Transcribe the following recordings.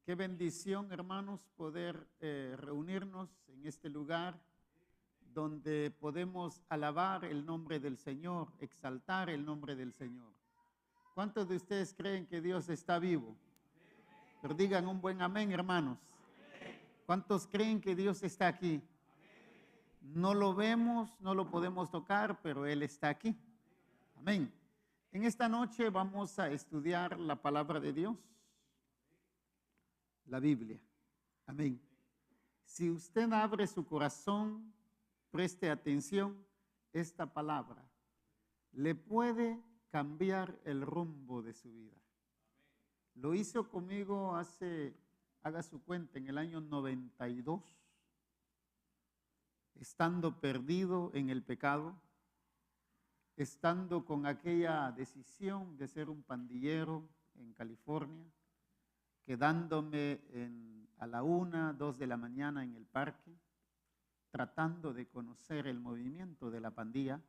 Qué bendición, hermanos, poder reunirnos en este lugar donde podemos alabar el nombre del Señor, exaltar el nombre del Señor. ¿Cuántos de ustedes creen que Dios está vivo? Pero digan un buen amén, hermanos. ¿Cuántos creen que Dios está aquí? No lo vemos, no lo podemos tocar, pero Él está aquí. Amén. En esta noche vamos a estudiar la palabra de Dios, la Biblia. Amén. Si usted abre su corazón, preste atención, esta palabra le puede cambiar el rumbo de su vida. Lo hizo conmigo haga su cuenta, en el año 92, estando perdido en el pecado, estando con aquella decisión de ser un pandillero en California, quedándome a la 1, 2 de la mañana en el parque, tratando de conocer el movimiento de la pandilla.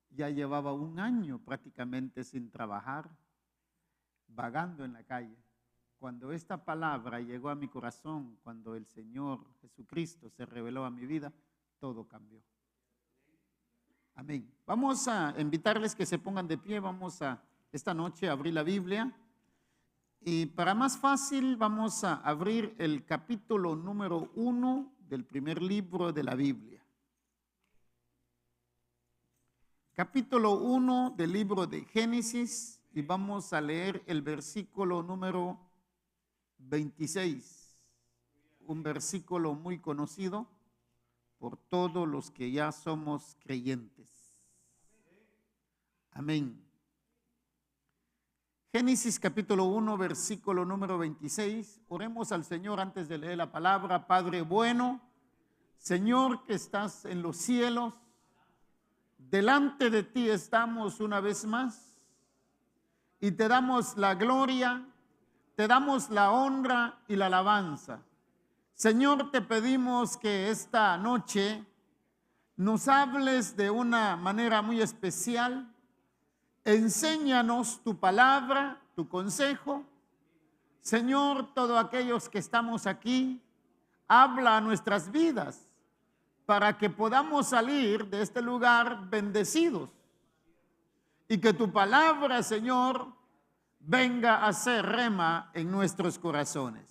Ya llevaba un año prácticamente sin trabajar, vagando en la calle. Cuando esta palabra llegó a mi corazón, cuando el Señor Jesucristo se reveló a mi vida, todo cambió. Amén. Vamos a invitarles que se pongan de pie. Vamos a esta noche a abrir la Biblia. Y para más fácil vamos a abrir el capítulo número 1 del primer libro de la Biblia. Capítulo 1 del libro de Génesis, y vamos a leer el versículo número 26. Un versículo muy conocido por todos los que ya somos creyentes. Amén. Génesis capítulo 1, versículo número 26. Oremos al Señor antes de leer la palabra. Padre bueno, Señor que estás en los cielos, delante de ti estamos una vez más y te damos la gloria, te damos la honra y la alabanza. Señor, te pedimos que esta noche nos hables de una manera muy especial. Enséñanos tu palabra, tu consejo. Señor, todos aquellos que estamos aquí, habla a nuestras vidas para que podamos salir de este lugar bendecidos y que tu palabra, Señor, venga a ser rema en nuestros corazones.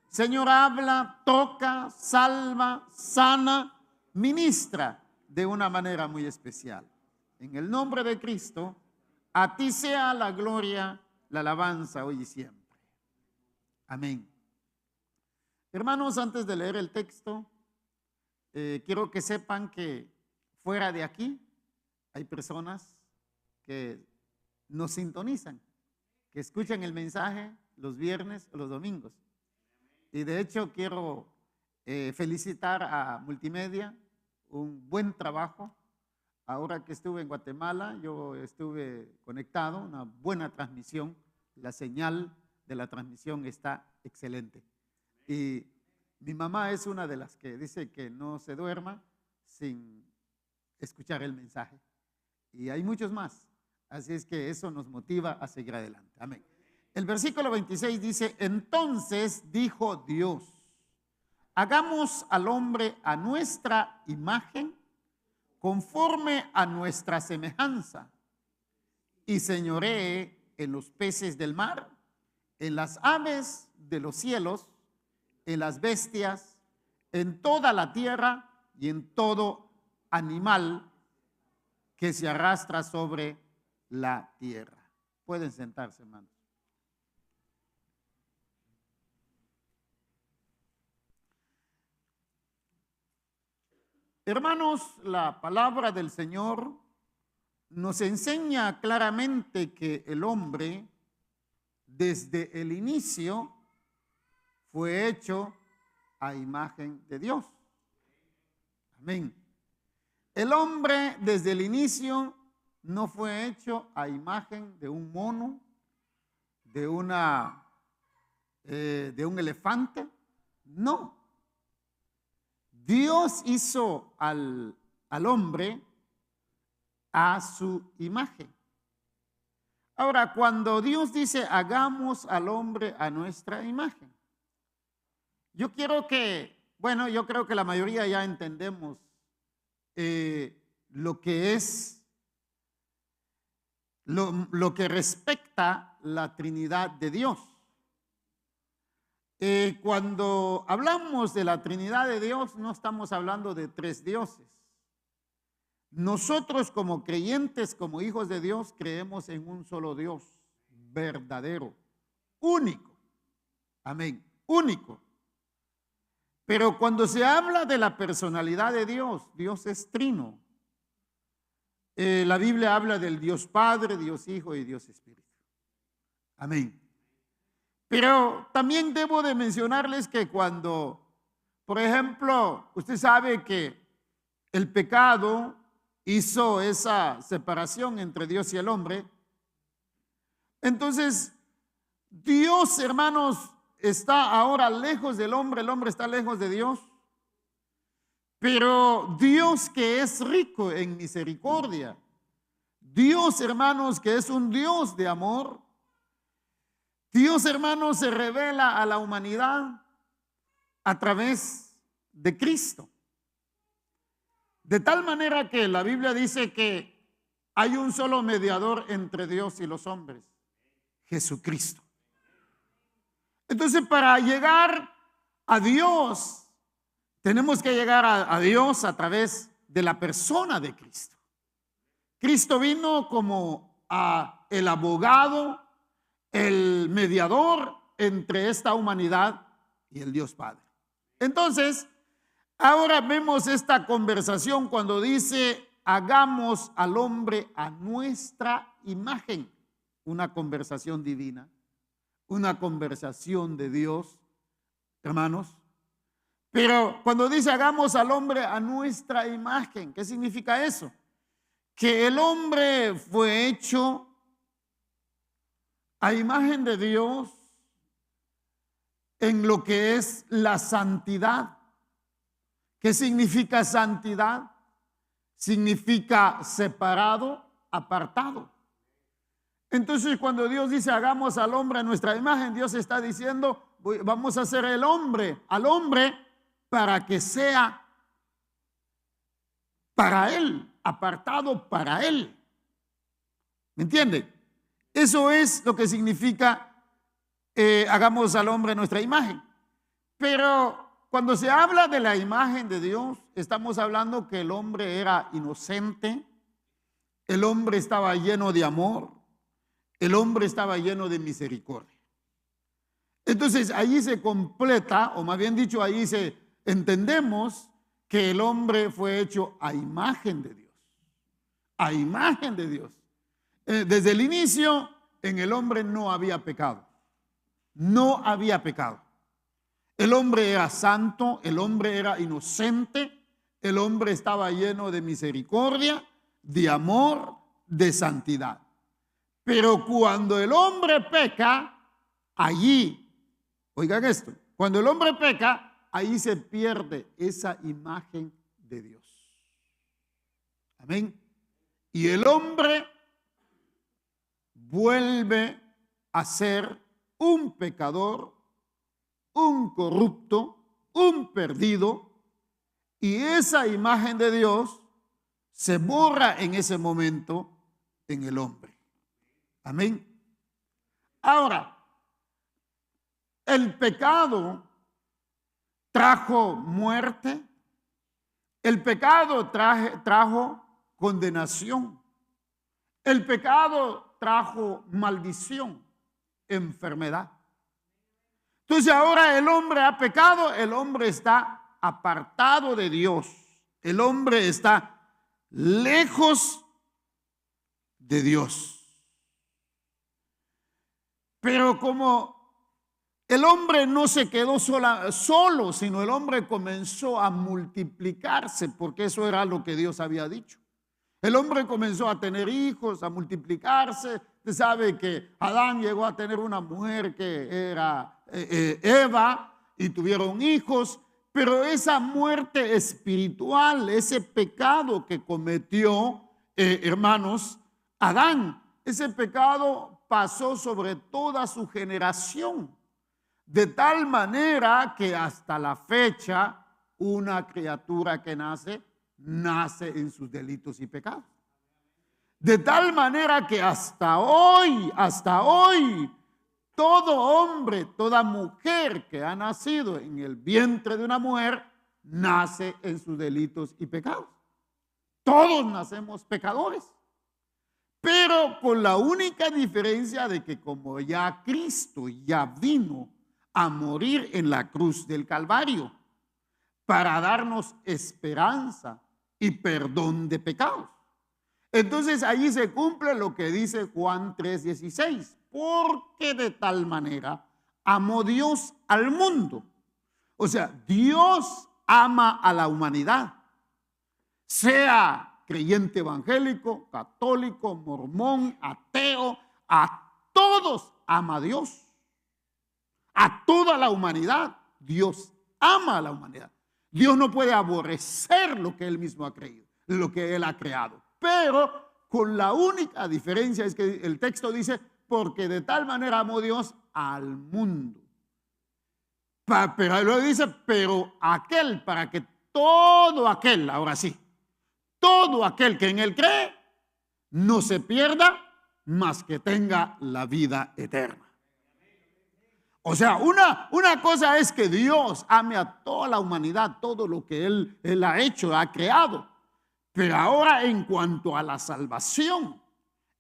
Señor, habla, toca, salva, sana, ministra de una manera muy especial. En el nombre de Cristo, a ti sea la gloria, la alabanza hoy y siempre. Amén. Hermanos, antes de leer el texto, quiero que sepan que fuera de aquí hay personas que nos sintonizan, que escuchan el mensaje los viernes o los domingos. Y de hecho quiero felicitar a Multimedia, un buen trabajo. Ahora que estuve en Guatemala, yo estuve conectado, una buena transmisión. La señal de la transmisión está excelente. Y mi mamá es una de las que dice que no se duerma sin escuchar el mensaje. Y hay muchos más. Así es que eso nos motiva a seguir adelante. Amén. El versículo 26 dice: entonces dijo Dios, hagamos al hombre a nuestra imagen, conforme a nuestra semejanza, y señoree en los peces del mar, en las aves de los cielos, en las bestias, en toda la tierra y en todo animal que se arrastra sobre la tierra. Pueden sentarse, hermanos. Hermanos, la palabra del Señor nos enseña claramente que el hombre, desde el inicio, fue hecho a imagen de Dios. Amén. El hombre, desde el inicio, no fue hecho a imagen de un mono, de un elefante. No. Dios hizo al hombre a su imagen. Ahora, cuando Dios dice hagamos al hombre a nuestra imagen, yo quiero que, bueno, yo creo que la mayoría ya entendemos lo que es, lo que respecta la Trinidad de Dios. Cuando hablamos de la Trinidad de Dios, no estamos hablando de tres dioses. Nosotros como creyentes, como hijos de Dios, creemos en un solo Dios, verdadero, único. Amén, único. Pero cuando se habla de la personalidad de Dios, Dios es trino. La Biblia habla del Dios Padre, Dios Hijo y Dios Espíritu. Amén. Pero también debo de mencionarles que cuando, por ejemplo, usted sabe que el pecado hizo esa separación entre Dios y el hombre. Entonces, Dios, hermanos, está ahora lejos del hombre, el hombre está lejos de Dios. Pero Dios, que es rico en misericordia, Dios, hermanos, que es un Dios de amor, Dios, hermanos, se revela a la humanidad a través de Cristo. De tal manera que la Biblia dice que hay un solo mediador entre Dios y los hombres, Jesucristo. Entonces, para llegar a Dios, tenemos que llegar a Dios a través de la persona de Cristo. Cristo vino como el abogado, el mediador entre esta humanidad y el Dios Padre. Entonces, ahora vemos esta conversación cuando dice, hagamos al hombre a nuestra imagen. Una conversación divina, una conversación de Dios, hermanos. Pero cuando dice hagamos al hombre a nuestra imagen, ¿qué significa eso? Que el hombre fue hecho a imagen de Dios en lo que es la santidad. ¿Qué significa santidad? Significa separado, apartado. Entonces, cuando Dios dice hagamos al hombre a nuestra imagen, Dios está diciendo vamos a hacer al hombre para que sea para Él, apartado para Él. ¿Me entiende? Eso es lo que significa hagamos al hombre a nuestra imagen. Pero cuando se habla de la imagen de Dios, estamos hablando que el hombre era inocente, el hombre estaba lleno de amor, el hombre estaba lleno de misericordia. Entonces allí se completa, o más bien dicho, allí entendemos que el hombre fue hecho a imagen de Dios. A imagen de Dios. Desde el inicio, en el hombre no había pecado. No había pecado. El hombre era santo, el hombre era inocente, el hombre estaba lleno de misericordia, de amor, de santidad. Pero cuando el hombre peca, allí, oigan esto, cuando el hombre peca, ahí se pierde esa imagen de Dios. Amén. Y el hombre vuelve a ser un pecador, un corrupto, un perdido, y esa imagen de Dios se borra en ese momento en el hombre. Amén. Ahora, el pecado trajo muerte, el pecado trajo condenación, el pecado trajo maldición, enfermedad. Entonces ahora el hombre ha pecado, el hombre está apartado de Dios, el hombre está lejos de Dios. Pero como el hombre no se quedó solo, sino el hombre comenzó a multiplicarse, porque eso era lo que Dios había dicho. El hombre comenzó a tener hijos, a multiplicarse. Usted sabe que Adán llegó a tener una mujer que era Eva, y tuvieron hijos, pero esa muerte espiritual, ese pecado que cometió, hermanos, Adán, ese pecado pasó sobre toda su generación. De tal manera que hasta la fecha una criatura que nace en sus delitos y pecados. De tal manera que hasta hoy, todo hombre, toda mujer que ha nacido en el vientre de una mujer, nace en sus delitos y pecados. Todos nacemos pecadores, pero con la única diferencia de que como ya Cristo ya vino a morir en la cruz del Calvario para darnos esperanza y perdón de pecados. Entonces allí se cumple lo que dice Juan 3:16, porque de tal manera amó Dios al mundo. O sea, Dios ama a la humanidad, sea creyente evangélico, católico, mormón, ateo, a todos ama a Dios. A toda la humanidad, Dios ama a la humanidad. Dios no puede aborrecer lo que Él mismo ha creído, lo que Él ha creado. Pero con la única diferencia es que el texto dice, porque de tal manera amó Dios al mundo. Pero luego dice, pero aquel, para que todo aquel, ahora sí, todo aquel que en Él cree, no se pierda, mas que tenga la vida eterna. O sea, una cosa es que Dios ame a toda la humanidad, todo lo que Él ha hecho, ha creado. Pero ahora en cuanto a la salvación,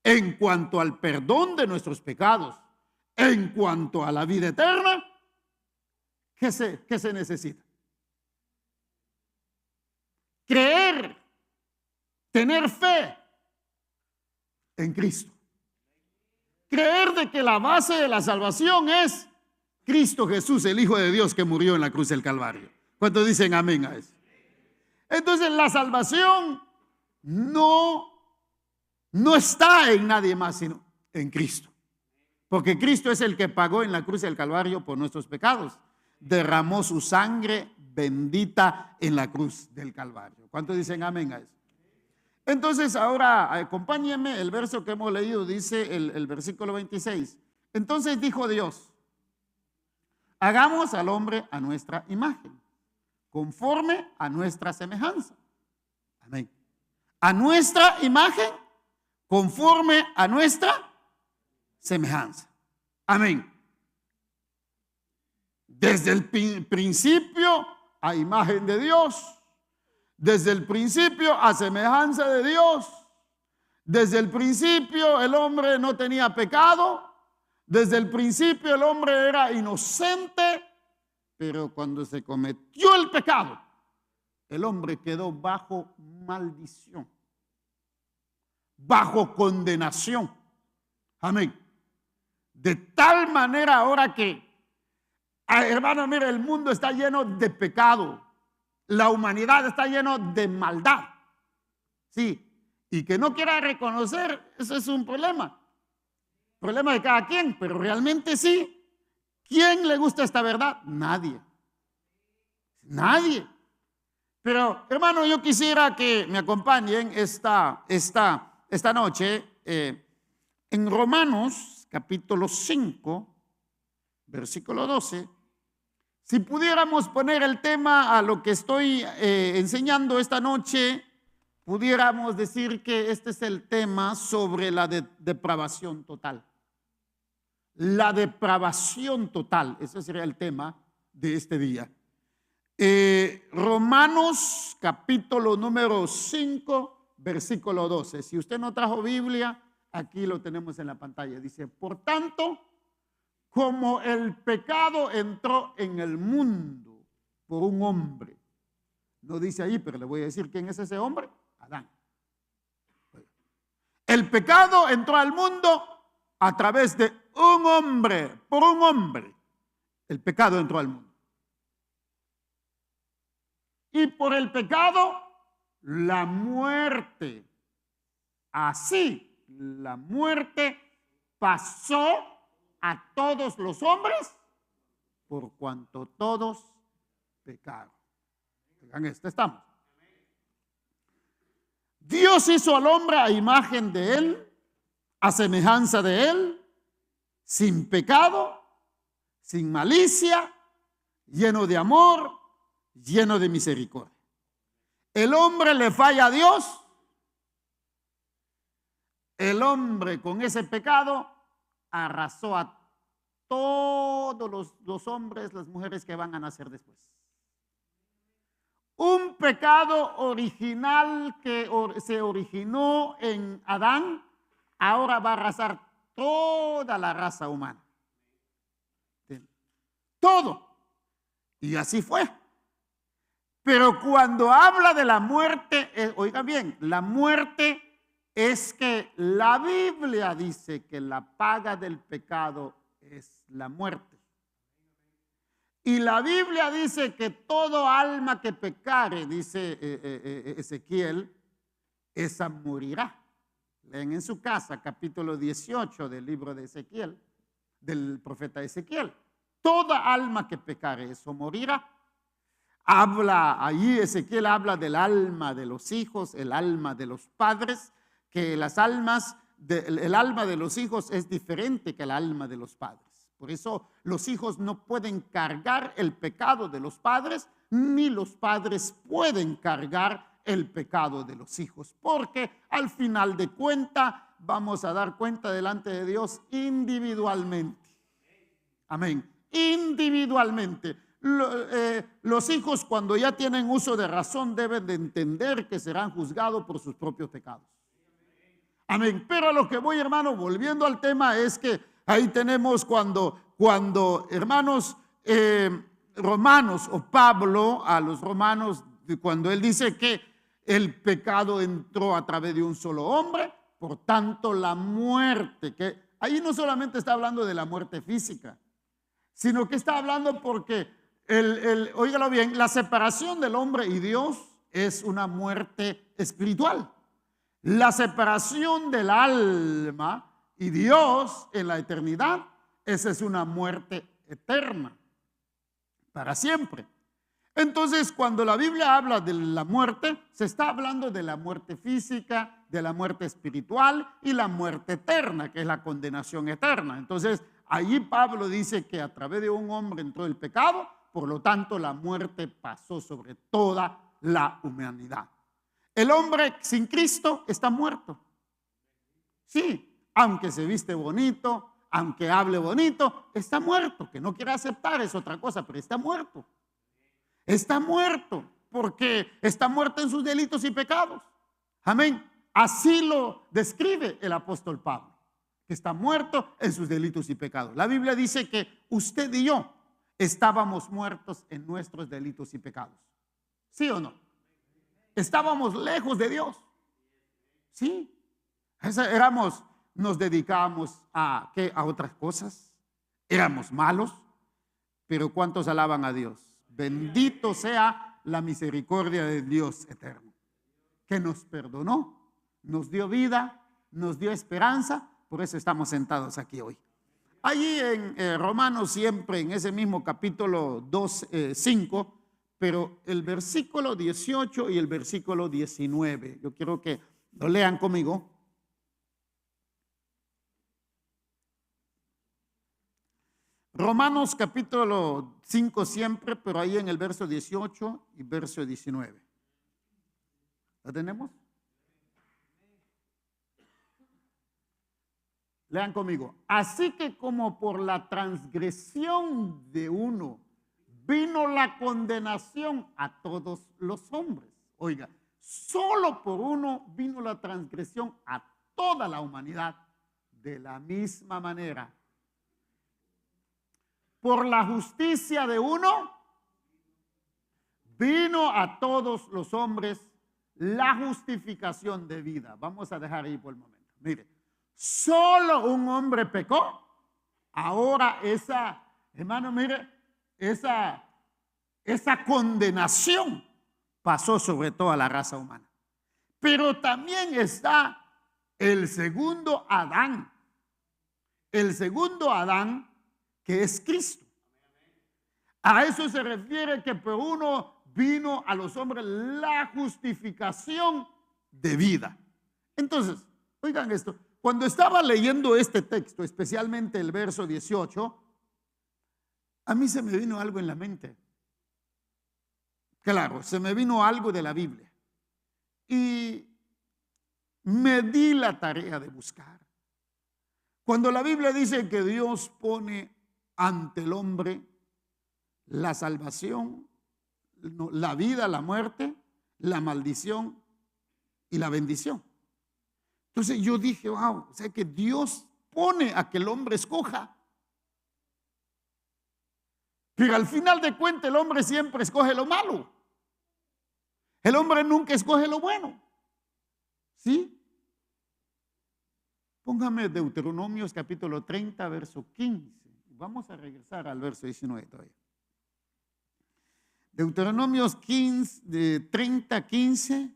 en cuanto al perdón de nuestros pecados, en cuanto a la vida eterna, ¿qué se necesita? Creer, tener fe en Cristo. Creer de que la base de la salvación es Cristo Jesús, el Hijo de Dios que murió en la cruz del Calvario. ¿Cuántos dicen amén a eso? Entonces la salvación no está en nadie más sino en Cristo. Porque Cristo es el que pagó en la cruz del Calvario por nuestros pecados. Derramó su sangre bendita en la cruz del Calvario. ¿Cuántos dicen amén a eso? Entonces ahora acompáñenme, el verso que hemos leído dice el versículo 26. Entonces dijo Dios, hagamos al hombre a nuestra imagen, conforme a nuestra semejanza. Amén. A nuestra imagen, conforme a nuestra semejanza. Amén. Desde el principio a imagen de Dios. Desde el principio a semejanza de Dios. Desde el principio el hombre no tenía pecado. Desde el principio el hombre era inocente. Pero cuando se cometió el pecado, el hombre quedó bajo maldición, bajo condenación. Amén. De tal manera ahora que, hermano, mire, el mundo está lleno de pecado. La humanidad está lleno de maldad. Sí. Y que no quiera reconocer, eso es un problema. Problema de cada quien, pero realmente sí. ¿Quién le gusta esta verdad? Nadie. Nadie. Pero, hermano, yo quisiera que me acompañen esta noche en Romanos, capítulo 5, versículo 12. Si pudiéramos poner el tema a lo que estoy enseñando esta noche, pudiéramos decir que este es el tema sobre la depravación total. La depravación total, ese sería el tema de este día. Romanos capítulo número 5, versículo 12. Si usted no trajo Biblia, aquí lo tenemos en la pantalla. Dice, por tanto, como el pecado entró en el mundo por un hombre. No dice ahí, pero le voy a decir quién es ese hombre. Adán. El pecado entró al mundo a través de un hombre, por un hombre. El pecado entró al mundo. Y por el pecado, la muerte. Así, la muerte pasó a todos los hombres por cuanto todos pecaron. En este estamos. Dios hizo al hombre a imagen de él, a semejanza de él, sin pecado, sin malicia, lleno de amor, lleno de misericordia. El hombre le falla a Dios. El hombre con ese pecado arrasó a todos los hombres, las mujeres que van a nacer después. Un pecado original que se originó en Adán, ahora va a arrasar toda la raza humana. Todo. Y así fue. Pero cuando habla de la muerte, oiga bien, la muerte es que la Biblia dice que la paga del pecado es la muerte. Y la Biblia dice que todo alma que pecare, dice Ezequiel, esa morirá. Leen en su casa capítulo 18 del libro de Ezequiel, del profeta Ezequiel. Toda alma que pecare, eso morirá. Allí Ezequiel habla del alma de los hijos, el alma de los padres, que el alma de los hijos es diferente que el alma de los padres. Por eso los hijos no pueden cargar el pecado de los padres, ni los padres pueden cargar el pecado de los hijos, porque al final de cuentas vamos a dar cuenta delante de Dios individualmente. Amén. Individualmente. Los hijos, cuando ya tienen uso de razón, deben de entender que serán juzgados por sus propios pecados. Amén. Pero a lo que voy, hermano, volviendo al tema, es que ahí tenemos cuando hermanos, Romanos, o Pablo a los romanos, cuando él dice que el pecado entró a través de un solo hombre, por tanto la muerte, que ahí no solamente está hablando de la muerte física, sino que está hablando porque, óigalo bien, la separación del hombre y Dios es una muerte espiritual. La separación del alma y Dios en la eternidad, esa es una muerte eterna, para siempre. Entonces, cuando la Biblia habla de la muerte, se está hablando de la muerte física, de la muerte espiritual y la muerte eterna, que es la condenación eterna. Entonces, allí Pablo dice que a través de un hombre entró el pecado, por lo tanto la muerte pasó sobre toda la humanidad. El hombre sin Cristo está muerto. Sí, aunque se viste bonito, aunque hable bonito, está muerto. Que no quiere aceptar es otra cosa, pero está muerto. Está muerto porque está muerto en sus delitos y pecados. Amén. Así lo describe el apóstol Pablo, que está muerto en sus delitos y pecados. La Biblia dice que usted y yo estábamos muertos en nuestros delitos y pecados. ¿Sí o no? Estábamos lejos de Dios. Sí. Nos dedicábamos a otras cosas. Éramos malos. Pero ¿cuántos alaban a Dios? Bendito sea la misericordia de Dios eterno, que nos perdonó, nos dio vida, nos dio esperanza. Por eso estamos sentados aquí hoy. Allí en Romanos, siempre en ese mismo capítulo 5, pero el versículo 18 y el versículo 19, yo quiero que lo lean conmigo. Romanos capítulo 5 siempre, pero ahí en el verso 18 y verso 19. ¿La tenemos? Lean conmigo. Así que como por la transgresión de uno vino la condenación a todos los hombres. Oiga, solo por uno vino la transgresión a toda la humanidad. De la misma manera, por la justicia de uno vino a todos los hombres la justificación de vida. Vamos a dejar ahí por el momento. Mire, solo un hombre pecó. Ahora hermano, mire, esa condenación pasó sobre toda la raza humana. Pero también está el segundo Adán. El segundo Adán, que es Cristo. A eso se refiere que por uno vino a los hombres la justificación de vida. Entonces, oigan esto. Cuando estaba leyendo este texto, especialmente el verso 18, a mí se me vino algo en la mente. Claro, se me vino algo de la Biblia. Y me di la tarea de buscar. Cuando la Biblia dice que Dios pone ante el hombre la salvación, la vida, la muerte, la maldición y la bendición. Entonces yo dije, wow, o sea que Dios pone a que el hombre escoja. Pero al final de cuentas el hombre siempre escoge lo malo. El hombre nunca escoge lo bueno. ¿Sí? Póngame Deuteronomios capítulo 30, verso 15. Vamos a regresar al verso 19 todavía. Deuteronomios 15, de 30, 15.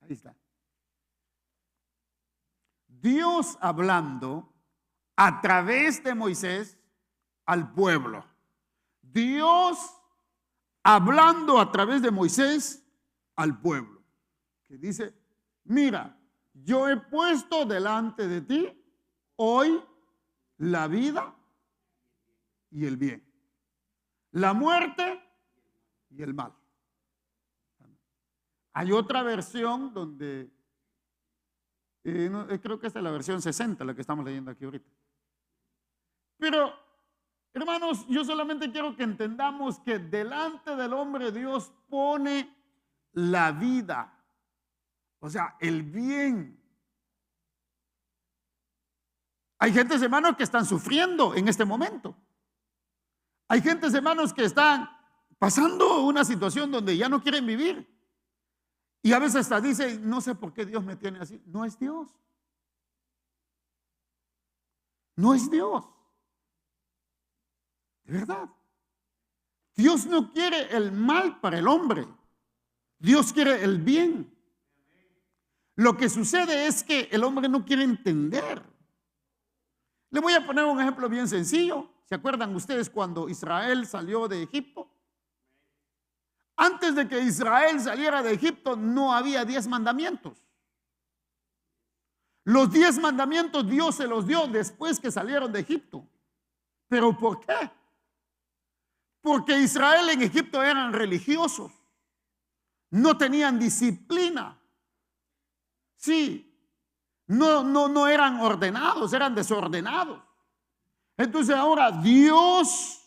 Ahí está. Dios hablando a través de Moisés al pueblo. Dios hablando a través de Moisés al pueblo. Que dice, mira, yo he puesto delante de ti hoy la vida y el bien, la muerte y el mal. Hay otra versión donde, creo que esta es la versión 60, la que estamos leyendo aquí ahorita. Pero, hermanos, yo solamente quiero que entendamos que delante del hombre Dios pone la vida, o sea, el bien. Hay gentes, hermanos, que están sufriendo en este momento. Hay gentes, hermanos, que están pasando una situación donde ya no quieren vivir. Y a veces hasta dicen, no sé por qué Dios me tiene así. No es Dios. No es Dios. De verdad. Dios no quiere el mal para el hombre. Dios quiere el bien. Lo que sucede es que el hombre no quiere entender. Le voy a poner un ejemplo bien sencillo. ¿Se acuerdan ustedes cuando Israel salió de Egipto? Antes de que Israel saliera de Egipto no había 10 mandamientos. Los 10 mandamientos Dios se los dio después que salieron de Egipto. ¿Pero por qué? Porque Israel en Egipto eran religiosos. No tenían disciplina. Sí, no eran ordenados, eran desordenados. Entonces ahora Dios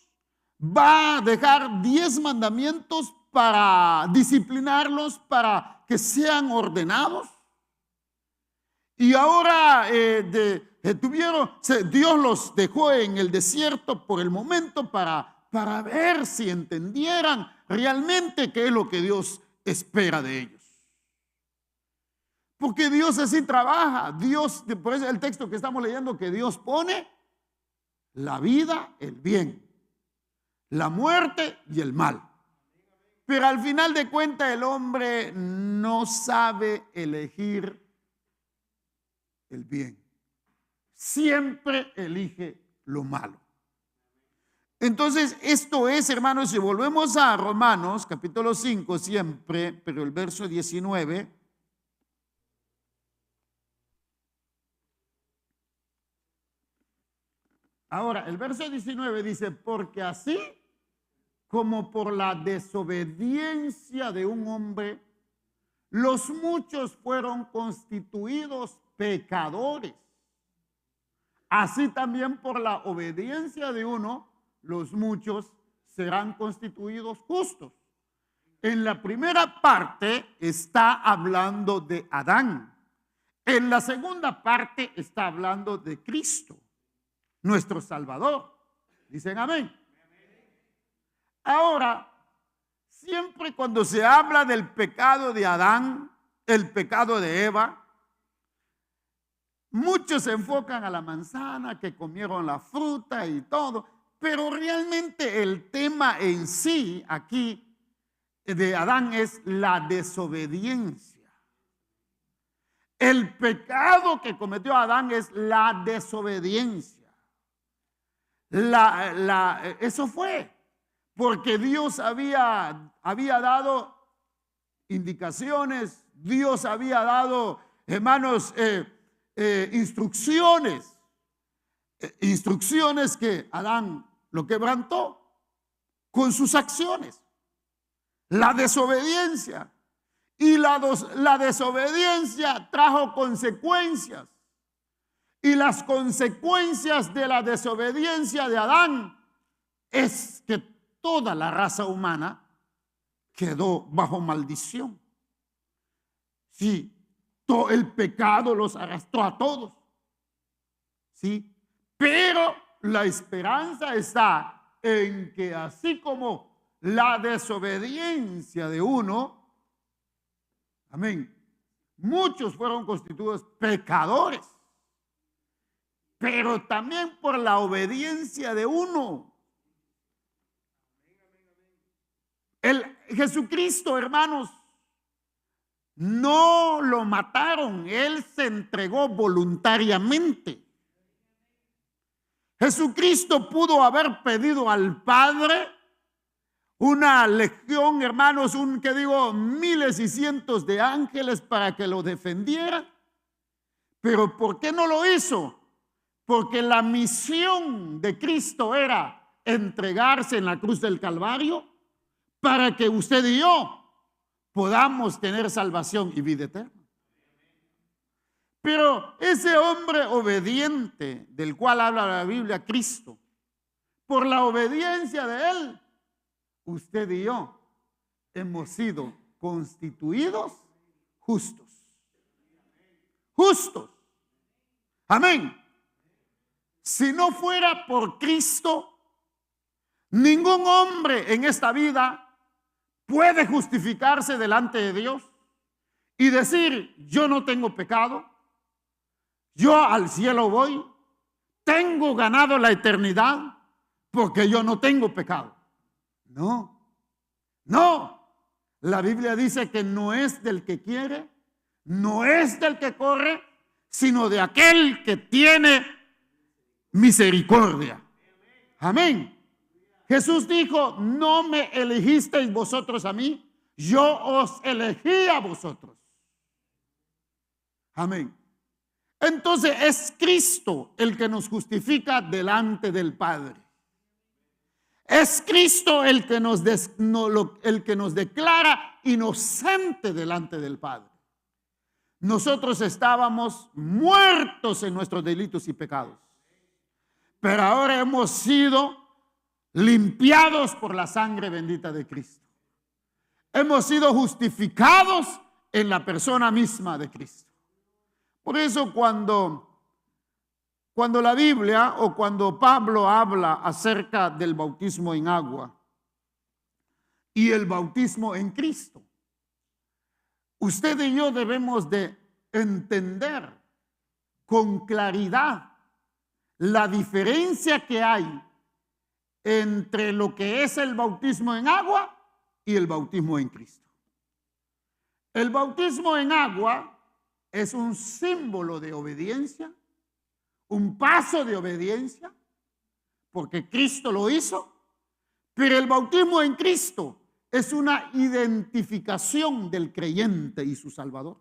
va a dejar 10 mandamientos para disciplinarlos, para que sean ordenados. Y ahora Dios los dejó en el desierto por el momento para ver si entendieran realmente qué es lo que Dios espera de ellos. Porque Dios así trabaja. Dios, por eso el texto que estamos leyendo, que Dios pone la vida, el bien, la muerte y el mal. Pero al final de cuentas el hombre no sabe elegir el bien. Siempre elige lo malo. Entonces esto es, hermanos, si volvemos a Romanos capítulo 5 siempre, pero el verso 19. Ahora, el verso 19 dice, porque así como por la desobediencia de un hombre, los muchos fueron constituidos pecadores. Así también por la obediencia de uno, los muchos serán constituidos justos. En la primera parte está hablando de Adán. En la segunda parte está hablando de Cristo, nuestro Salvador. Dicen amén. Ahora, siempre cuando se habla del pecado de Adán, el pecado de Eva, muchos se enfocan a la manzana, que comieron la fruta y todo, pero realmente el tema en sí aquí de Adán es la desobediencia. El pecado que cometió Adán es la desobediencia. Eso fue. Porque Dios había dado indicaciones, Dios había dado, hermanos, instrucciones, instrucciones que Adán lo quebrantó con sus acciones, la desobediencia. Y la desobediencia trajo consecuencias. Y las consecuencias de la desobediencia de Adán es que toda la raza humana quedó bajo maldición. Sí, todo el pecado los arrastró a todos. Sí, pero la esperanza está en que así como la desobediencia de uno, amén, muchos fueron constituidos pecadores, pero también por la obediencia de uno. Jesucristo, hermanos, no lo mataron, Él se entregó voluntariamente. Jesucristo pudo haber pedido al Padre una legión, hermanos, miles y cientos de ángeles para que lo defendieran. Pero ¿por qué no lo hizo? Porque la misión de Cristo era entregarse en la cruz del Calvario para que usted y yo podamos tener salvación y vida eterna. Pero ese hombre obediente del cual habla la Biblia, Cristo, por la obediencia de él, usted y yo hemos sido constituidos justos. Justos. Amén. Si no fuera por Cristo, ningún hombre en esta vida puede justificarse delante de Dios y decir: yo no tengo pecado, yo al cielo voy, tengo ganado la eternidad porque yo no tengo pecado. No, no. La Biblia dice que no es del que quiere, no es del que corre, sino de aquel que tiene misericordia. Amén. Jesús dijo: no me elegisteis vosotros a mí, yo os elegí a vosotros. Amén. Entonces es Cristo el que nos justifica delante del Padre. Es Cristo el que nos declara inocente delante del Padre. Nosotros estábamos muertos en nuestros delitos y pecados, pero ahora hemos sido limpiados por la sangre bendita de Cristo. Hemos sido justificados en la persona misma de Cristo. Por eso cuando la Biblia o cuando Pablo habla acerca del bautismo en agua y el bautismo en Cristo, usted y yo debemos de entender con claridad la diferencia que hay entre lo que es el bautismo en agua y el bautismo en Cristo. El bautismo en agua es un símbolo de obediencia, un paso de obediencia, porque Cristo lo hizo, pero el bautismo en Cristo es una identificación del creyente y su Salvador.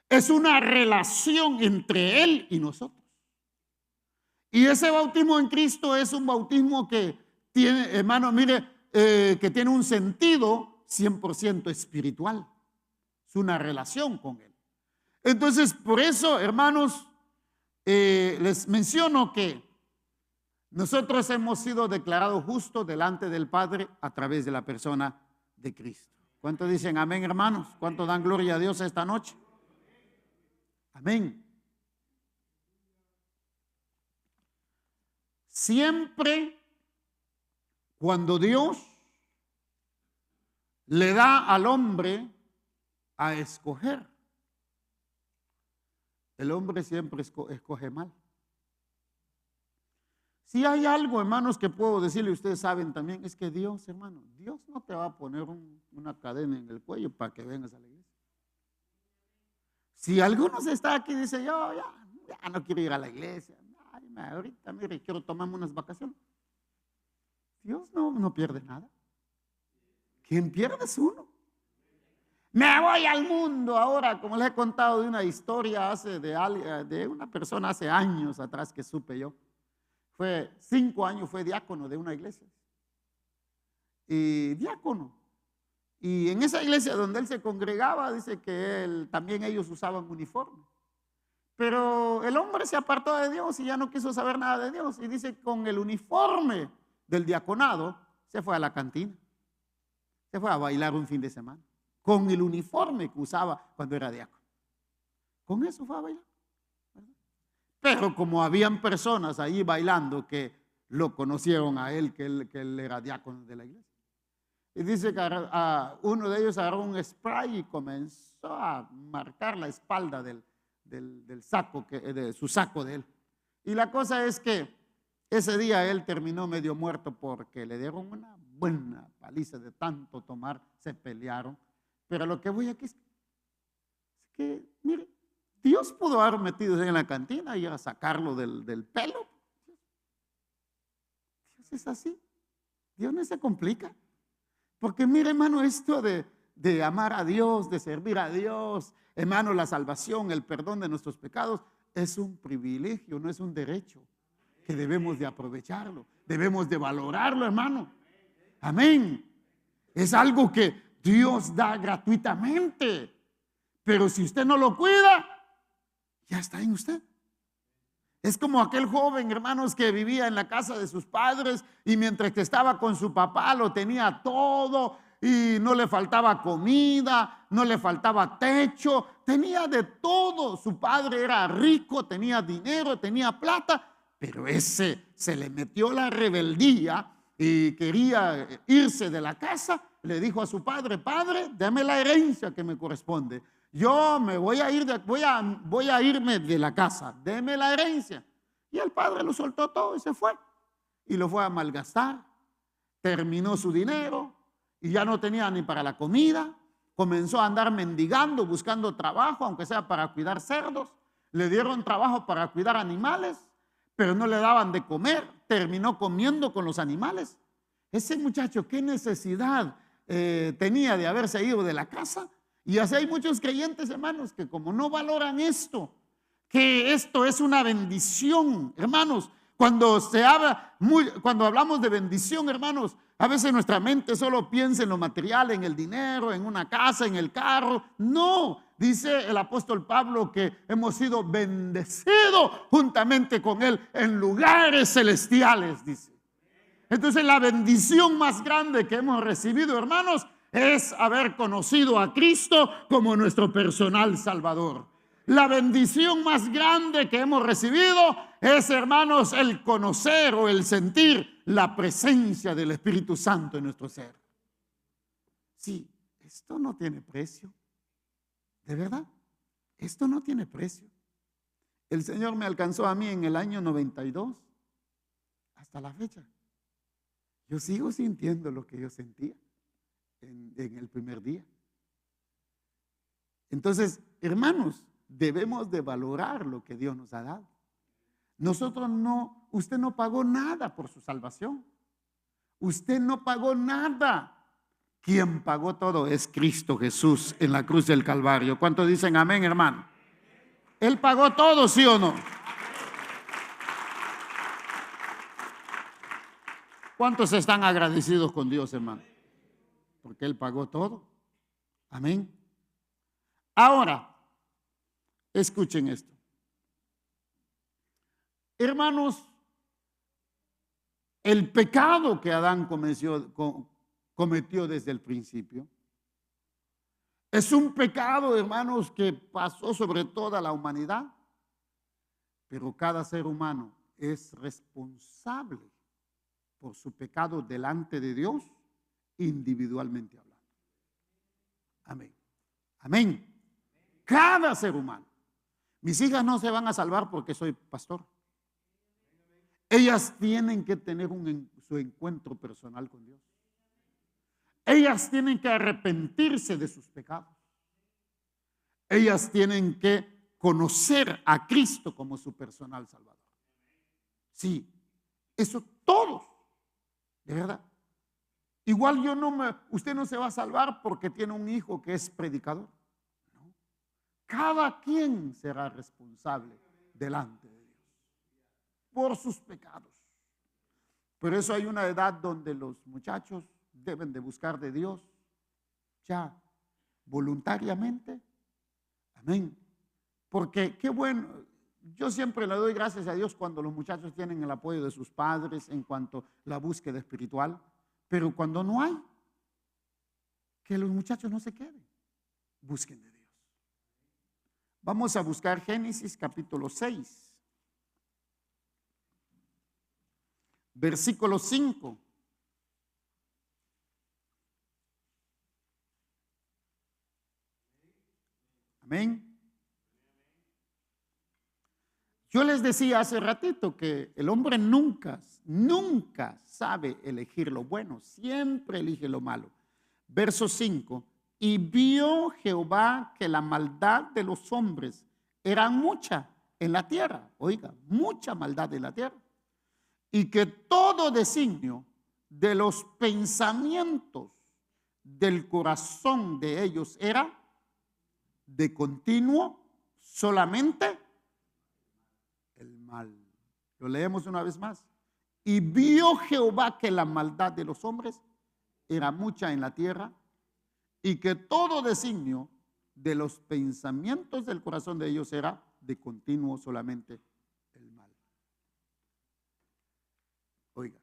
Es una relación entre Él y nosotros. Y ese bautismo en Cristo es un bautismo que tiene, hermano, que tiene un sentido 100% espiritual. Es una relación con Él. Entonces, por eso, hermanos, les menciono que nosotros hemos sido declarados justos delante del Padre a través de la persona de Cristo. ¿Cuántos dicen amén, hermanos? ¿Cuántos dan gloria a Dios esta noche? Amén. Siempre cuando Dios le da al hombre a escoger, el hombre siempre escoge mal. Si hay algo, hermanos, que puedo decirle, ustedes saben también, es que Dios, hermano, Dios no te va a poner una cadena en el cuello para que vengas a la iglesia. Si algunos está aquí y dice: yo ya no quiero ir a la iglesia, ay, ahorita mire, quiero tomarme unas vacaciones. Dios no pierde nada. Quien pierde es uno. Me voy al mundo ahora, como les he contado de una historia de una persona hace años atrás que supe yo. 5 años fue diácono de una iglesia. Y diácono. Y en esa iglesia donde él se congregaba, dice que también ellos usaban uniforme. Pero el hombre se apartó de Dios y ya no quiso saber nada de Dios. Y dice, con el uniforme del diaconado, se fue a la cantina. Se fue a bailar un fin de semana. Con el uniforme que usaba cuando era diácono. Con eso fue a bailar. Pero como habían personas ahí bailando que lo conocieron a él, que él era diácono de la iglesia. Y dice que uno de ellos agarró un spray y comenzó a marcar la espalda del saco, de su saco de él. Y la cosa es que ese día él terminó medio muerto porque le dieron una buena paliza de tanto tomar, se pelearon. Pero lo que voy aquí es que, mire, Dios pudo haber metido en la cantina y a sacarlo del pelo. Dios es así. Dios no se complica. Porque mire, hermano, esto de amar a Dios, de servir a Dios, hermano, la salvación, el perdón de nuestros pecados, es un privilegio, no es un derecho, que debemos de aprovecharlo, debemos de valorarlo, hermano. Amén. Es algo que Dios da gratuitamente, pero si usted no lo cuida, ya está en usted. Es como aquel joven, hermanos, que vivía en la casa de sus padres y mientras que estaba con su papá lo tenía todo y no le faltaba comida, no le faltaba techo, tenía de todo. Su padre era rico, tenía dinero, tenía plata, pero ese se le metió la rebeldía y quería irse de la casa. Le dijo a su padre: padre, dame la herencia que me corresponde. Yo me voy a ir, voy a irme de la casa, deme la herencia. Y el padre lo soltó todo y se fue. Y lo fue a malgastar. Terminó su dinero y ya no tenía ni para la comida. Comenzó a andar mendigando, buscando trabajo, aunque sea para cuidar cerdos. Le dieron trabajo para cuidar animales, pero no le daban de comer. Terminó comiendo con los animales. Ese muchacho, ¿qué necesidad tenía de haberse ido de la casa? Y así hay muchos creyentes, hermanos, que como no valoran esto, que esto es una bendición, hermanos. Cuando hablamos de bendición, hermanos, a veces nuestra mente solo piensa en lo material, en el dinero, en una casa, en el carro. No, dice el apóstol Pablo que hemos sido bendecidos juntamente con él en lugares celestiales, dice. Entonces la bendición más grande que hemos recibido, hermanos, es haber conocido a Cristo como nuestro personal Salvador. La bendición más grande que hemos recibido es, hermanos, el conocer o el sentir la presencia del Espíritu Santo en nuestro ser. Sí, esto no tiene precio. De verdad, esto no tiene precio. El Señor me alcanzó a mí en el año 92 hasta la fecha. Yo sigo sintiendo lo que yo sentía en el primer día. Entonces, hermanos, debemos de valorar lo que Dios nos ha dado. Usted no pagó nada por su salvación. Usted no pagó nada. Quien pagó todo es Cristo Jesús en la cruz del Calvario. ¿Cuántos dicen amén, hermano? Él pagó todo, ¿sí o no? ¿Cuántos están agradecidos con Dios, hermano? Porque Él pagó todo. Amén. Ahora, escuchen esto. Hermanos, el pecado que Adán cometió desde el principio es un pecado, hermanos, que pasó sobre toda la humanidad, pero cada ser humano es responsable por su pecado delante de Dios, individualmente hablando. Amén. Amén. Cada ser humano. Mis hijas no se van a salvar porque soy pastor. Ellas tienen que tener su encuentro personal con Dios. Ellas tienen que arrepentirse de sus pecados. Ellas tienen que conocer a Cristo como su personal Salvador. Sí, eso todos, de verdad. Igual usted no se va a salvar porque tiene un hijo que es predicador. No. Cada quien será responsable delante de Dios por sus pecados. Por eso hay una edad donde los muchachos deben de buscar de Dios ya voluntariamente. Amén. Porque qué bueno, yo siempre le doy gracias a Dios cuando los muchachos tienen el apoyo de sus padres en cuanto a la búsqueda espiritual. Pero cuando no hay, que los muchachos no se queden, busquen de Dios. Vamos a buscar Génesis capítulo 6, versículo 5. Amén. Yo les decía hace ratito que el hombre nunca sabe elegir lo bueno, siempre elige lo malo. Verso 5, y vio Jehová que la maldad de los hombres era mucha en la tierra, oiga, mucha maldad en la tierra, y que todo designio de los pensamientos del corazón de ellos era de continuo solamente el mal. Lo leemos una vez más. Y vio Jehová que la maldad de los hombres era mucha en la tierra y que todo designio de los pensamientos del corazón de ellos era de continuo solamente el mal. Oiga,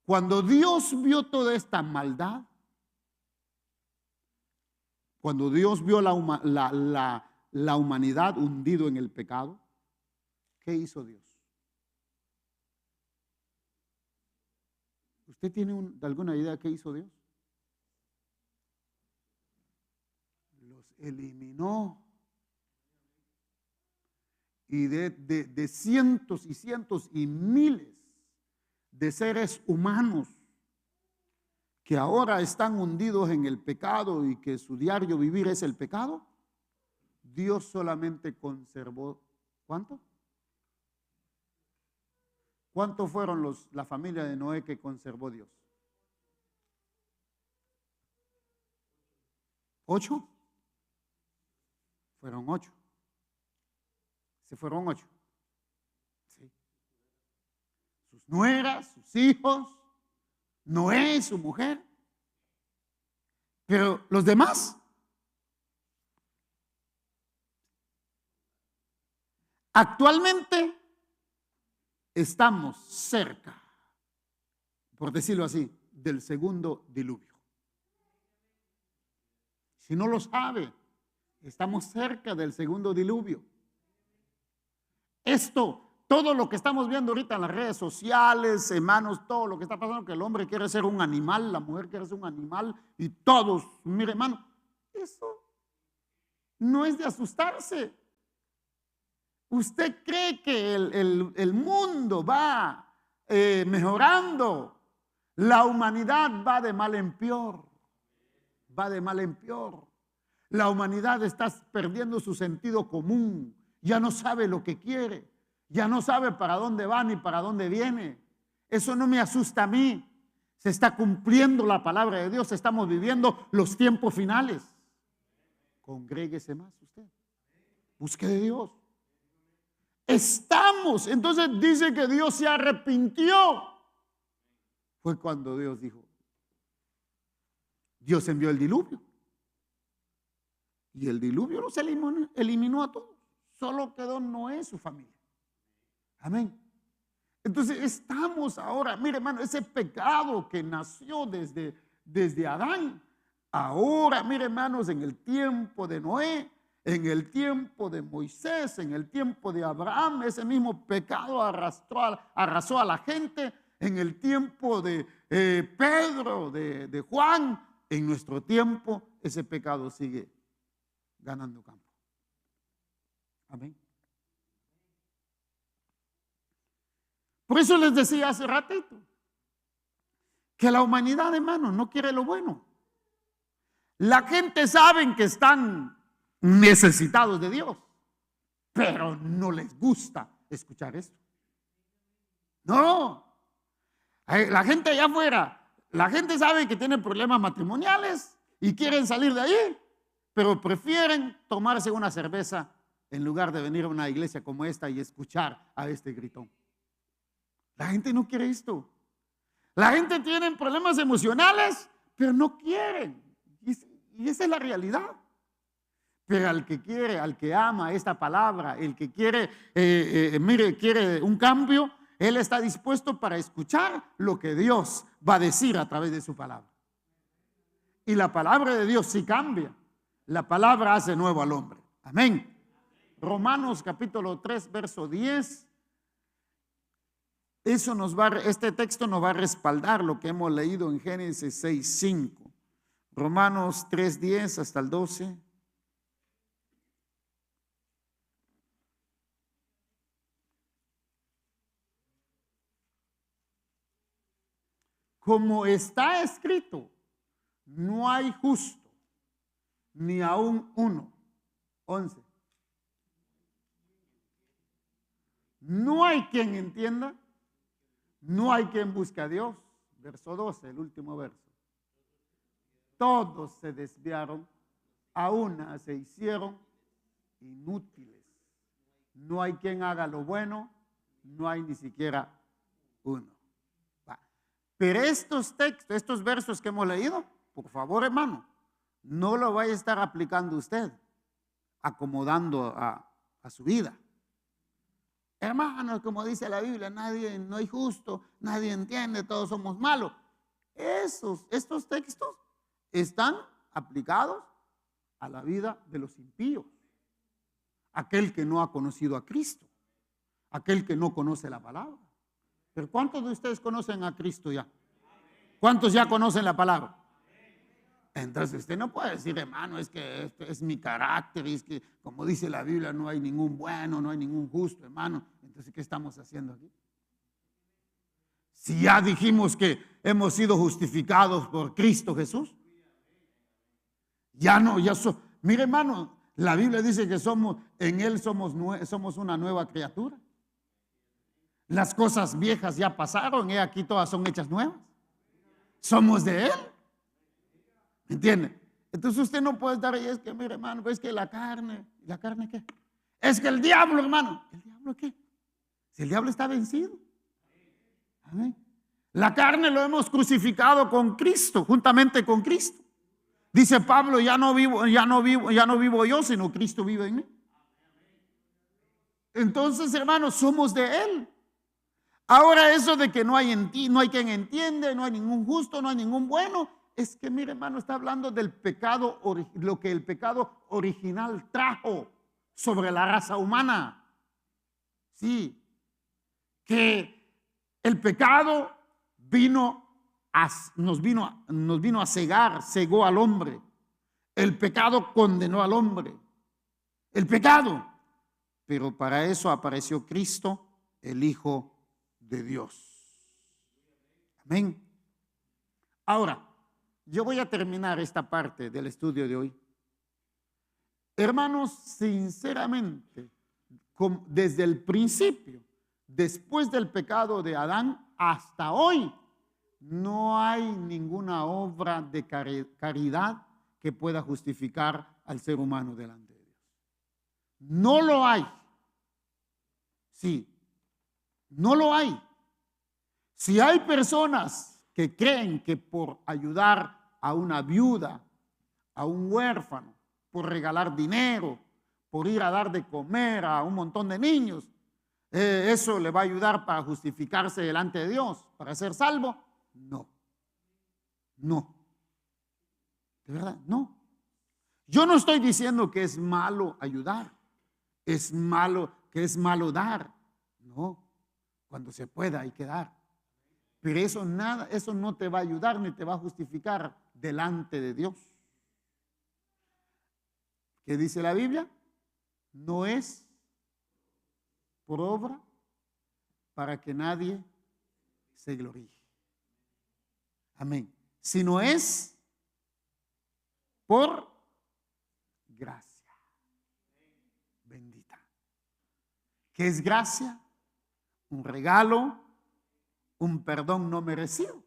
cuando Dios vio toda esta maldad, cuando Dios vio la humanidad hundido en el pecado, ¿qué hizo Dios? ¿Usted tiene alguna idea de qué hizo Dios? Los eliminó. Y de cientos y cientos y miles de seres humanos que ahora están hundidos en el pecado y que su diario vivir es el pecado, Dios solamente conservó, ¿cuánto? ¿Cuántos fueron la familia de Noé que conservó Dios? ¿8? Fueron 8. Se fueron 8. Sí. Sus nueras, sus hijos, Noé, su mujer. Pero los demás, actualmente estamos cerca, por decirlo así, del segundo diluvio. Si no lo sabe, estamos cerca del segundo diluvio. Todo lo que estamos viendo ahorita en las redes sociales, hermanos, todo lo que está pasando, que el hombre quiere ser un animal, la mujer quiere ser un animal y todos, mire hermano, eso no es de asustarse. ¿Usted cree que el mundo va mejorando? La humanidad va de mal en peor. Va de mal en peor. La humanidad está perdiendo su sentido común. Ya no sabe lo que quiere. Ya no sabe para dónde va ni para dónde viene. Eso no me asusta a mí. Se está cumpliendo la palabra de Dios. Estamos viviendo los tiempos finales. Congréguese más usted. Busque de Dios. Entonces dice que Dios se arrepintió. Fue cuando Dios dijo, Dios envió el diluvio. Y el diluvio los eliminó a todos. Solo quedó Noé y su familia. Amén. Entonces estamos ahora, mire hermano, ese pecado que nació desde Adán. Ahora, mire hermanos, en el tiempo de Noé, en el tiempo de Moisés, en el tiempo de Abraham, ese mismo pecado arrasó a la gente. En el tiempo de Pedro, de Juan, en nuestro tiempo, ese pecado sigue ganando campo. Amén. Por eso les decía hace ratito que la humanidad, hermano, no quiere lo bueno. La gente sabe que están necesitados de Dios, pero no les gusta escuchar esto. No, la gente allá afuera La gente sabe que tiene problemas matrimoniales y quieren salir de ahí, pero prefieren tomarse una cerveza en lugar de venir a una iglesia como esta y escuchar a este gritón. La gente no quiere esto. La gente tiene problemas emocionales, pero no quieren. Y esa es la realidad. Pero al que quiere, al que ama esta palabra, el que quiere, quiere un cambio, él está dispuesto para escuchar lo que Dios va a decir a través de su palabra. Y la palabra de Dios sí cambia. La palabra hace nuevo al hombre. Amén. Romanos capítulo 3, verso 10. Este texto nos va a respaldar lo que hemos leído en Génesis 6, 5. Romanos 3, 10 hasta el 12. Como está escrito, no hay justo, ni aún uno. 11. No hay quien entienda, no hay quien busque a Dios. Verso 12, el último verso. Todos se desviaron, a una se hicieron inútiles. No hay quien haga lo bueno, no hay ni siquiera uno. Pero estos textos, estos versos que hemos leído, por favor, hermano, no lo vaya a estar aplicando usted, acomodando a su vida. Hermanos, como dice la Biblia, no hay justo, nadie entiende, todos somos malos. Estos textos están aplicados a la vida de los impíos. Aquel que no ha conocido a Cristo, aquel que no conoce la palabra. Pero ¿cuántos de ustedes conocen a Cristo ya? ¿Cuántos ya conocen la palabra? Entonces usted no puede decir, hermano, es que este es mi carácter, es que como dice la Biblia no hay ningún bueno, no hay ningún justo, hermano. Entonces, ¿qué estamos haciendo aquí? Si ya dijimos que hemos sido justificados por Cristo Jesús, mire, hermano, la Biblia dice que en Él somos una nueva criatura. Las cosas viejas ya pasaron y aquí todas son hechas nuevas. Somos de Él. ¿Me entiende? Entonces usted no puede estar ahí, es que mire, hermano, es que ¿la carne qué? Es que el diablo, hermano. ¿El diablo qué? Si el diablo está vencido. Amén. La carne lo hemos crucificado con Cristo, juntamente con Cristo. Dice Pablo, ya no vivo yo, sino Cristo vive en mí. Entonces, hermanos, somos de Él. Ahora eso de que no hay quien entiende, no hay ningún justo, no hay ningún bueno, es que mire, hermano, está hablando del pecado, lo que el pecado original trajo sobre la raza humana. Sí, que el pecado nos vino a cegar, cegó al hombre. El pecado condenó al hombre. El pecado. Pero para eso apareció Cristo, el Hijo de Dios. Amén. Ahora, yo voy a terminar esta parte del estudio de hoy. Hermanos, sinceramente, desde el principio, después del pecado de Adán hasta hoy, no hay ninguna obra de caridad que pueda justificar al ser humano delante de Dios. No lo hay. Sí, no lo hay. Si hay personas que creen que por ayudar a una viuda, a un huérfano, por regalar dinero, por ir a dar de comer a un montón de niños, eso le va a ayudar para justificarse delante de Dios, para ser salvo, no. De verdad, no. Yo no estoy diciendo que es malo ayudar, que es malo dar. No, cuando se pueda hay que dar. Pero eso no te va a ayudar ni te va a justificar delante de Dios. ¿Qué dice la Biblia? No es por obra para que nadie se gloríe. Amén. Sino es por gracia. Bendita. ¿Qué es gracia? Un regalo, un perdón no merecido.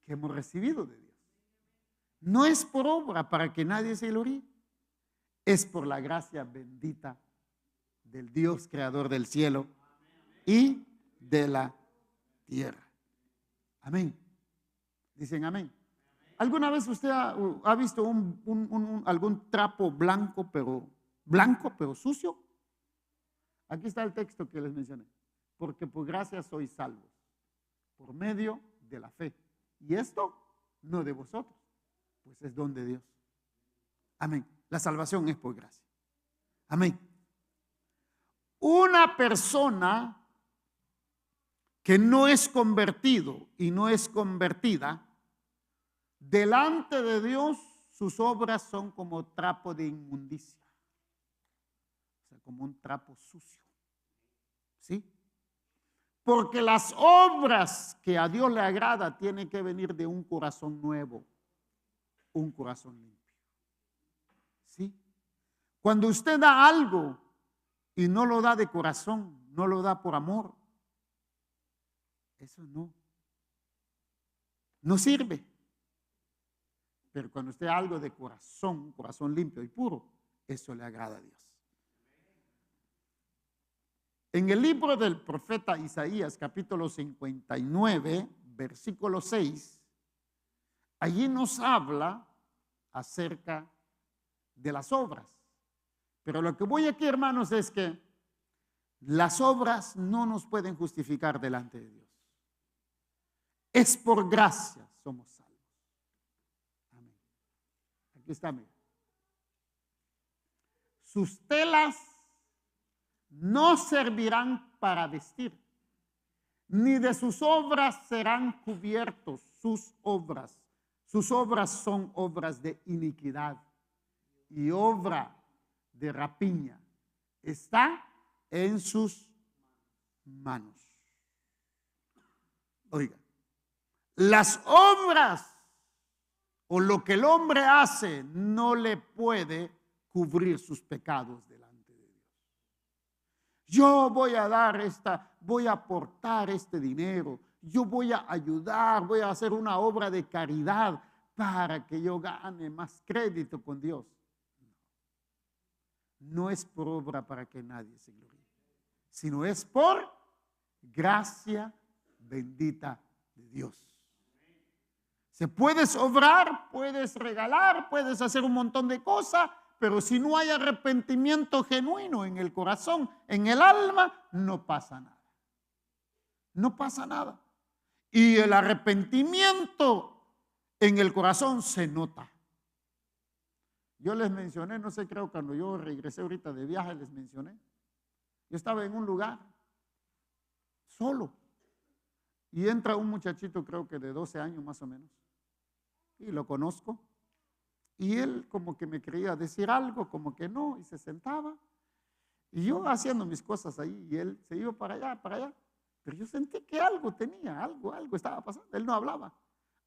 que hemos recibido de Dios. No es por obra para que nadie se gloríe, es por la gracia bendita del Dios creador del cielo y de la tierra. Amén. Dicen amén. ¿Alguna vez usted ha visto algún trapo blanco pero sucio? Aquí está el texto que les mencioné. Porque por gracia sois salvos, por medio de la fe. Y esto no de vosotros, pues es don de Dios. Amén. La salvación es por gracia. Amén. Una persona que no es convertido y no es convertida, delante de Dios sus obras son como trapo de inmundicia. O sea, como un trapo sucio. ¿Sí? Porque las obras que a Dios le agrada tienen que venir de un corazón nuevo, un corazón limpio. ¿Sí? Cuando usted da algo y no lo da de corazón, no lo da por amor, eso no sirve. Pero cuando usted da algo de corazón, un corazón limpio y puro, eso le agrada a Dios. En el libro del profeta Isaías, capítulo 59, versículo 6, allí nos habla acerca de las obras. Pero lo que voy aquí, hermanos, es que las obras no nos pueden justificar delante de Dios. Es por gracia somos salvos. Amén. Aquí está, mira. Sus telas no servirán para vestir, ni de sus obras serán cubiertos sus obras. Sus obras son obras de iniquidad y obra de rapiña. Está en sus manos. Oiga, las obras o lo que el hombre hace no le puede cubrir sus pecados delante de Dios. Yo voy a aportar este dinero, yo voy a ayudar, voy a hacer una obra de caridad para que yo gane más crédito con Dios. No es por obra para que nadie se gloríe, sino es por gracia bendita de Dios. Se puedes obrar, puedes regalar, puedes hacer un montón de cosas, pero si no hay arrepentimiento genuino en el corazón, en el alma, no pasa nada. No pasa nada. Y el arrepentimiento en el corazón se nota. Yo les mencioné, no sé, creo cuando yo regresé ahorita de viaje les mencioné. Yo estaba en un lugar solo y entra un muchachito, creo que de 12 años más o menos, y lo conozco. Y él como que me quería decir algo, como que no, y se sentaba. Y yo haciendo mis cosas ahí, y él se iba para allá. Pero yo sentí que algo tenía, algo estaba pasando. Él no hablaba.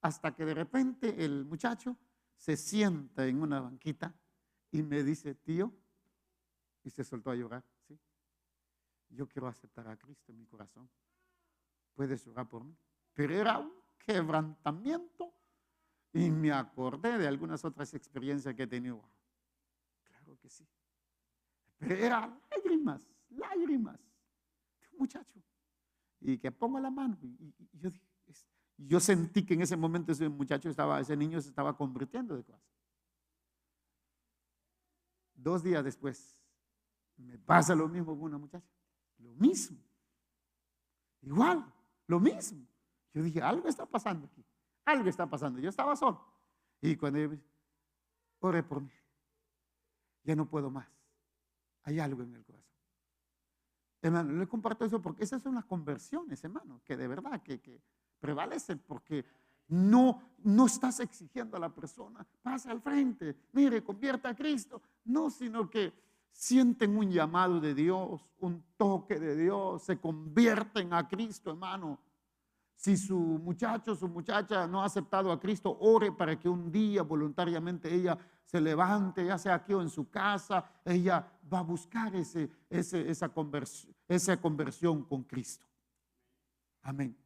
Hasta que de repente el muchacho se sienta en una banquita y me dice, tío, y se soltó a llorar, ¿sí? Yo quiero aceptar a Cristo en mi corazón. ¿Puedes orar por mí? Pero era un quebrantamiento. Y me acordé de algunas otras experiencias que he tenido. Claro que sí. Pero eran lágrimas de un muchacho. Y que pongo la mano. Y yo sentí que en ese momento ese niño se estaba convirtiendo de corazón. 2 días después, me pasa lo mismo con una muchacha. Lo mismo. Igual, lo mismo. Yo dije, algo está pasando aquí. Algo está pasando. Yo estaba solo. Y cuando yo me dice, ore por mí. Ya no puedo más. Hay algo en el corazón. Hermano, le comparto eso porque esas son las conversiones, hermano, que de verdad que prevalecen porque no estás exigiendo a la persona, pasa al frente, mire, convierta a Cristo. No, sino que sienten un llamado de Dios, un toque de Dios, se convierten a Cristo, hermano. Si su muchacho, su muchacha no ha aceptado a Cristo, ore para que un día voluntariamente ella se levante, ya sea aquí o en su casa, ella va a buscar esa conversión con Cristo. Amén.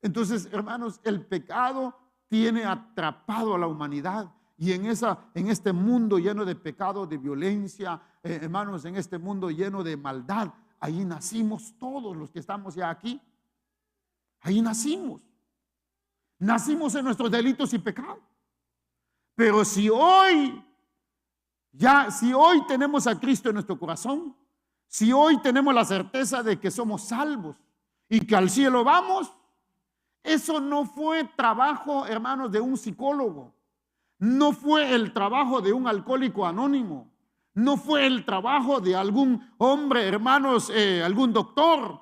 Entonces, hermanos, el pecado tiene atrapado a la humanidad. Y en este mundo lleno de pecado, de violencia, hermanos, en este mundo lleno de maldad, ahí nacimos todos los que estamos ya aquí. Ahí nacimos. Nacimos en nuestros delitos y pecados. Pero si hoy tenemos a Cristo en nuestro corazón, si hoy tenemos la certeza de que somos salvos y que al cielo vamos, eso no fue trabajo, hermanos, de un psicólogo. No fue el trabajo de un alcohólico anónimo. No fue el trabajo de algún hombre, hermanos, algún doctor.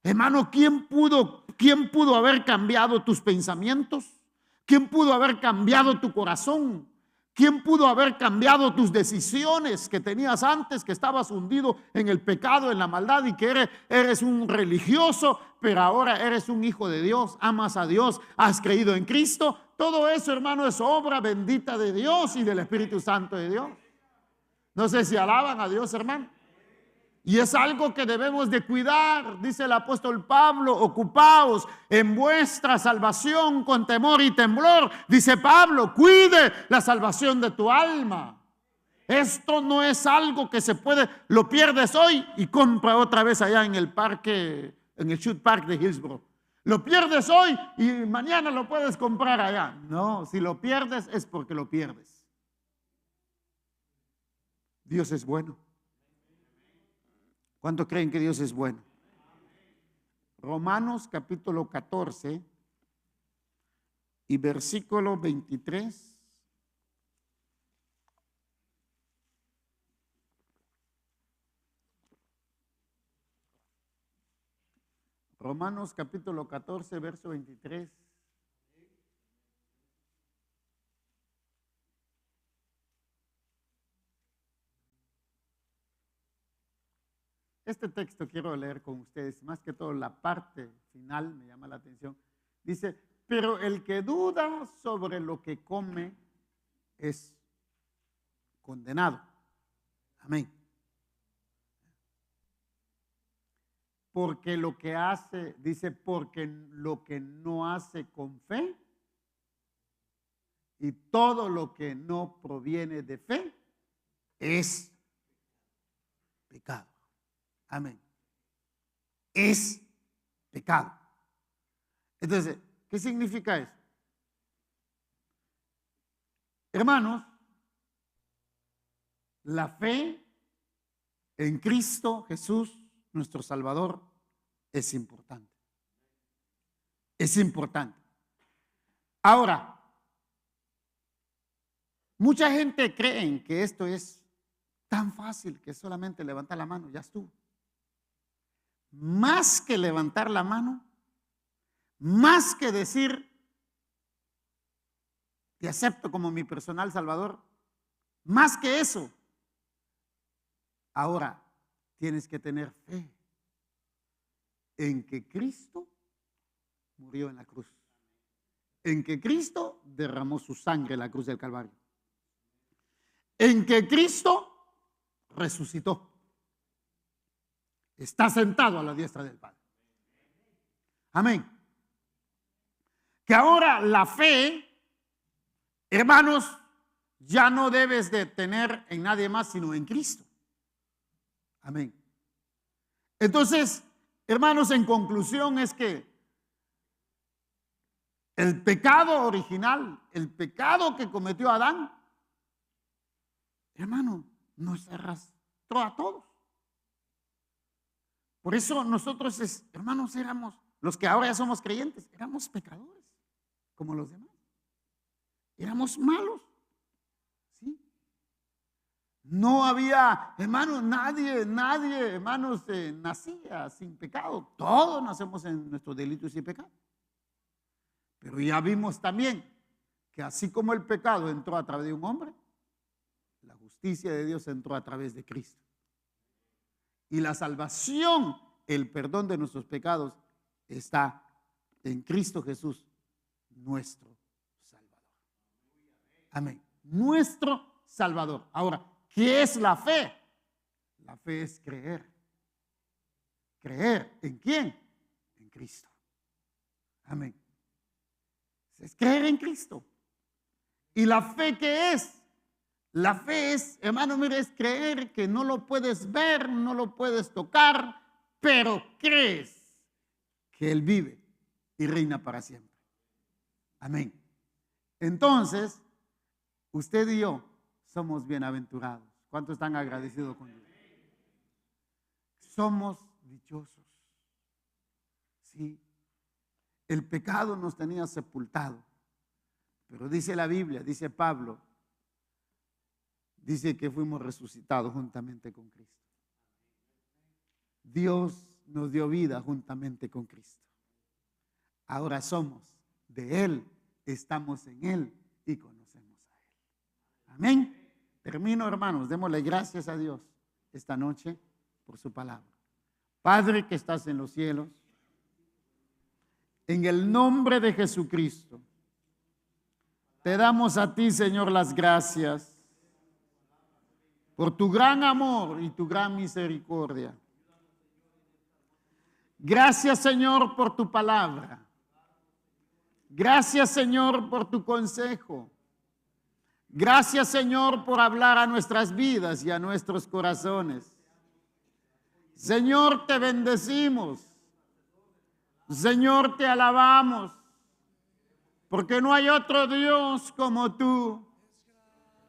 Hermano, ¿quién pudo haber cambiado tus pensamientos? ¿Quién pudo haber cambiado tu corazón? ¿Quién pudo haber cambiado tus decisiones que tenías antes, que estabas hundido en el pecado, en la maldad y que eres un religioso, pero ahora eres un hijo de Dios, amas a Dios, has creído en Cristo? Todo eso, hermano, es obra bendita de Dios y del Espíritu Santo de Dios. No sé si alaban a Dios, hermano. Y es algo que debemos de cuidar. Dice el apóstol Pablo: ocupaos en vuestra salvación con temor y temblor. Dice Pablo: cuide la salvación de tu alma. Esto no es algo que se puede, lo pierdes hoy y compra otra vez allá en el parque, en el Shoot Park de Hillsborough. Lo pierdes hoy y mañana lo puedes comprar allá. No, si lo pierdes es porque lo pierdes. Dios es bueno. ¿Cuánto creen que Dios es bueno? Romanos capítulo 14 y versículo 23. Romanos capítulo 14, verso 23. Este texto quiero leer con ustedes, más que todo la parte final me llama la atención. Dice: pero el que duda sobre lo que come es condenado. Amén. Porque lo que hace, dice, porque lo que no hace con fe y todo lo que no proviene de fe es pecado. Amén. Es pecado. Entonces, ¿qué significa eso? Hermanos, la fe en Cristo Jesús, nuestro Salvador, es importante. Es importante. Ahora, mucha gente cree que esto es tan fácil que solamente levantar la mano, ya estuvo. Más que levantar la mano, más que decir: te acepto como mi personal Salvador, más que eso, ahora tienes que tener fe en que Cristo murió en la cruz, en que Cristo derramó su sangre en la cruz del Calvario, en que Cristo resucitó, está sentado a la diestra del Padre. Amén. Que ahora la fe, hermanos, ya no debes de tener en nadie más sino en Cristo. Amén. Entonces, hermanos, en conclusión es que el pecado original, el pecado que cometió Adán, hermano, nos arrastró a todos. Por eso nosotros, hermanos, éramos, los que ahora ya somos creyentes, éramos pecadores, como los demás. Éramos malos, ¿sí? No había, hermanos, nadie, hermanos, nacía sin pecado. Todos nacemos en nuestros delitos y pecados. Pero ya vimos también que así como el pecado entró a través de un hombre, la justicia de Dios entró a través de Cristo. Y la salvación, el perdón de nuestros pecados, está en Cristo Jesús, nuestro Salvador. Amén. Nuestro Salvador. Ahora, ¿qué es la fe? La fe es creer. ¿Creer en quién? En Cristo. Amén. Es creer en Cristo. ¿Y la fe qué es? La fe es, hermano, mire, es creer que no lo puedes ver, no lo puedes tocar, pero crees que Él vive y reina para siempre. Amén. Entonces, usted y yo somos bienaventurados. ¿Cuántos están agradecidos con Dios? Somos dichosos. Sí. El pecado nos tenía sepultado. Pero dice la Biblia, dice Pablo, dice que fuimos resucitados juntamente con Cristo. Dios nos dio vida juntamente con Cristo. Ahora somos de Él, estamos en Él y conocemos a Él. Amén. Termino, hermanos, démosle gracias a Dios esta noche por su palabra. Padre que estás en los cielos, en el nombre de Jesucristo, te damos a ti, Señor, las gracias por tu gran amor y tu gran misericordia. Gracias, Señor, por tu palabra. Gracias, Señor, por tu consejo. Gracias, Señor, por hablar a nuestras vidas y a nuestros corazones. Señor, te bendecimos. Señor, te alabamos. Porque no hay otro Dios como tú.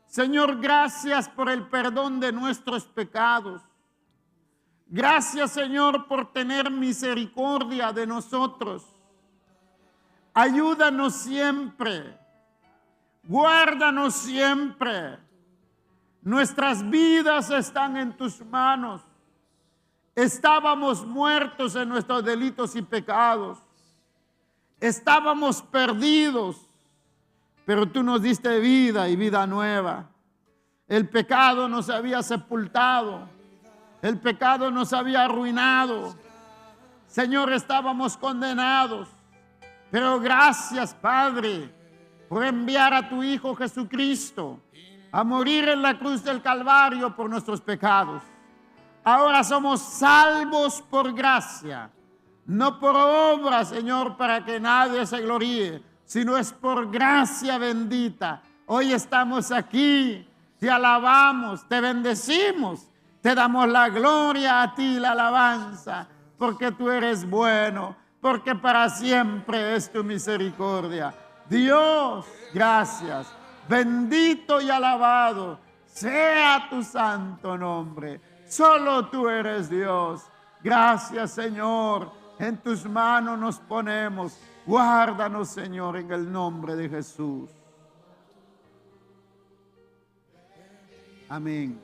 Señor, gracias por el perdón de nuestros pecados. Gracias, Señor, por tener misericordia de nosotros. Ayúdanos siempre. Guárdanos siempre. Nuestras vidas están en tus manos. Estábamos muertos en nuestros delitos y pecados. Estábamos perdidos, pero tú nos diste vida y vida nueva. El pecado nos había sepultado. El pecado nos había arruinado. Señor, estábamos condenados. Pero gracias, Padre, por enviar a tu Hijo Jesucristo a morir en la cruz del Calvario por nuestros pecados. Ahora somos salvos por gracia, no por obra, Señor, para que nadie se gloríe, sino es por gracia bendita. Hoy estamos aquí, te alabamos, te bendecimos, te damos la gloria a ti, la alabanza, porque tú eres bueno, porque para siempre es tu misericordia. Dios, gracias, bendito y alabado sea tu santo nombre. Solo tú eres Dios. Gracias, Señor. En tus manos nos ponemos. Guárdanos, Señor, en el nombre de Jesús. Amén.